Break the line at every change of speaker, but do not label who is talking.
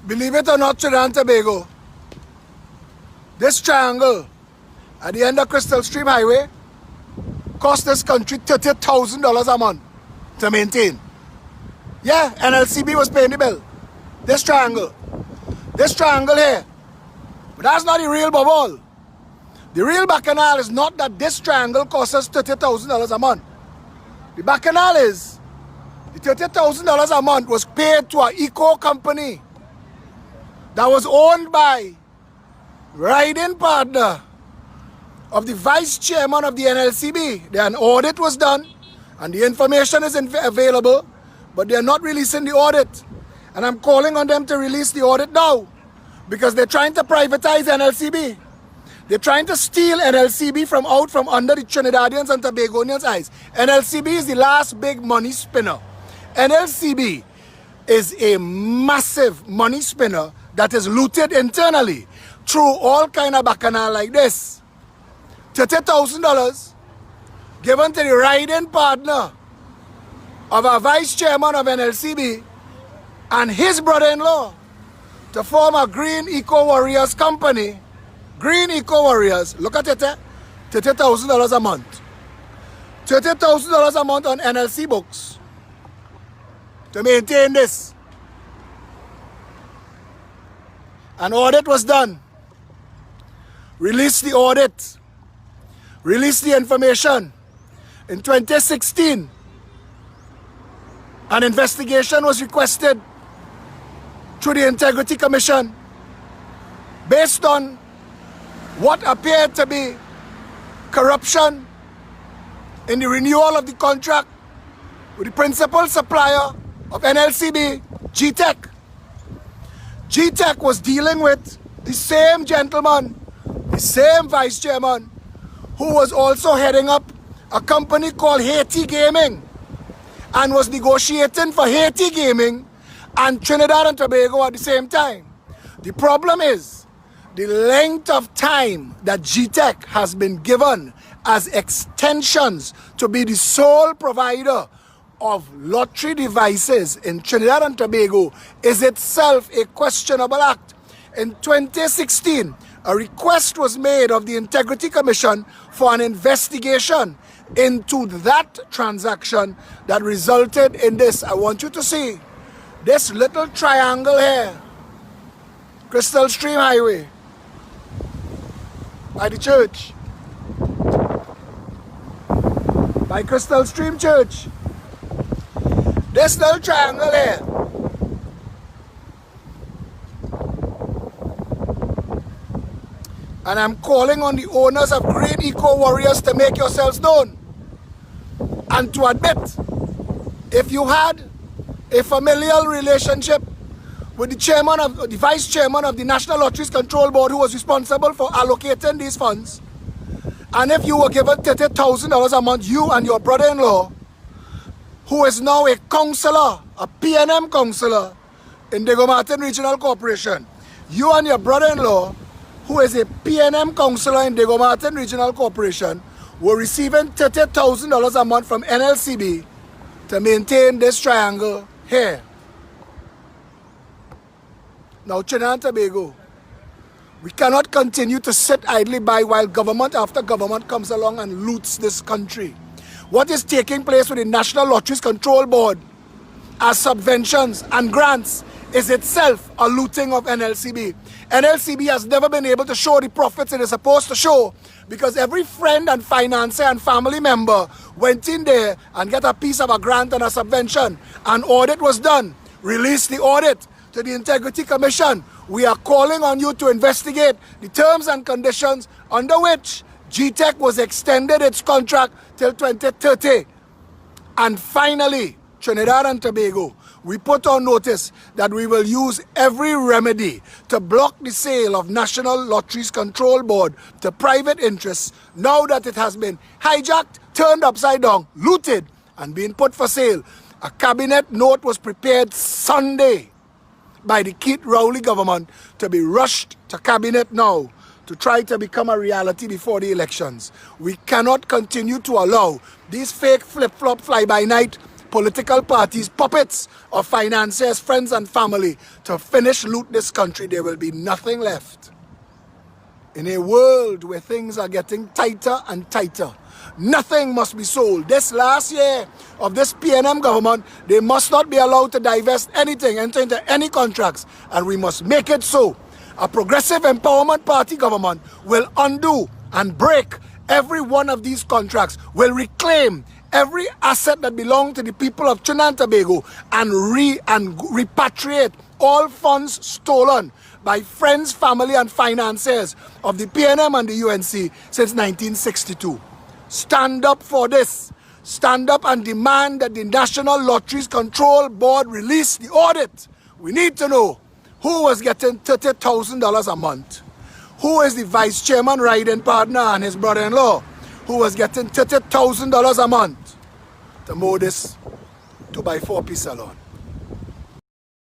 Believe it or not, Trinidad and Tobago, this triangle at the end of Crystal Stream Highway cost this country $30,000 a month to maintain. Yeah, NLCB was paying the bill. This triangle here. But that's not the real bubble. The real bacchanal is not that this triangle costs us $30,000 a month. The bacchanal is the $30,000 a month was paid to an eco company that was owned by riding partner of the vice chairman of the NLCB. An audit was done and the information is available, but they are not releasing the audit. And I'm calling on them to release the audit now because they're trying to privatize NLCB. They're trying to steal NLCB from under the Trinidadians and Tobagonians' eyes. NLCB is the last big money spinner. NLCB is a massive money spinner that is looted internally through all kind of bacchanal like this. $30,000 given to the riding partner of a vice chairman of NLCB and his brother-in-law to form a Green Eco Warriors company. Green Eco Warriors, look at it, $30,000 a month. $30,000 a month on NLC books to maintain this. An audit was done. Release the audit. Release the information. In 2016, an investigation was requested through the Integrity Commission based on what appeared to be corruption in the renewal of the contract with the principal supplier of NLCB, GTEC. GTEC was dealing with the same gentleman, the same vice chairman, who was also heading up a company called Haiti Gaming and was negotiating for Haiti Gaming and Trinidad and Tobago at the same time. The problem is the length of time that GTEC has been given as extensions to be the sole provider of lottery devices in Trinidad and Tobago is itself a questionable act. In 2016, a request was made of the Integrity Commission for an investigation into that transaction that resulted in this. I want you to see this little triangle here, Crystal Stream Highway, by the church, by Crystal Stream Church. This little triangle here. And I'm calling on the owners of Green Eco Warriors to make yourselves known and to admit if you had a familial relationship with the vice chairman of the National Lotteries Control Board who was responsible for allocating these funds, and if you were given $30,000 a month, you and your brother-in-law, who is now a councillor, a PNM councillor in Diego Martin Regional Corporation, you and your brother-in-law, who is a PNM councillor in Diego Martin Regional Corporation, were receiving $30,000 a month from NLCB to maintain this triangle here. Now, Trinidad and Tobago, we cannot continue to sit idly by while government after government comes along and loots this country. What is taking place with the National Lotteries Control Board as subventions and grants is itself a looting of NLCB. NLCB has never been able to show the profits it is supposed to show because every friend and financier and family member went in there and get a piece of a grant and a subvention. An audit was done. Release the audit to the Integrity Commission. We are calling on you to investigate the terms and conditions under which GTEC was extended its contract till 2030. And finally, Trinidad and Tobago, we put on notice that we will use every remedy to block the sale of National Lotteries Control Board to private interests now that it has been hijacked, turned upside down, looted, and being put for sale. A cabinet note was prepared Sunday by the Keith Rowley government to be rushed to cabinet now to try to become a reality before the elections. We cannot continue to allow these fake flip-flop fly-by-night political parties, puppets of financiers, friends and family to finish loot this country, there will be nothing left. In a world where things are getting tighter and tighter, nothing must be sold. This last year of this PNM government, they must not be allowed to divest anything, enter into any contracts, and we must make it so. A progressive empowerment party government will undo and break every one of these contracts, will reclaim every asset that belongs to the people of Trinidad and Tobago and repatriate all funds stolen by friends, family and financiers of the PNM and the UNC since 1962. Stand up for this. Stand up and demand that the National Lotteries Control Board release the audit. We need to know who was getting $30,000 a month. Who is the vice chairman riding partner and his brother-in-law who was getting $30,000 a month to mow this 2x4 piece salon.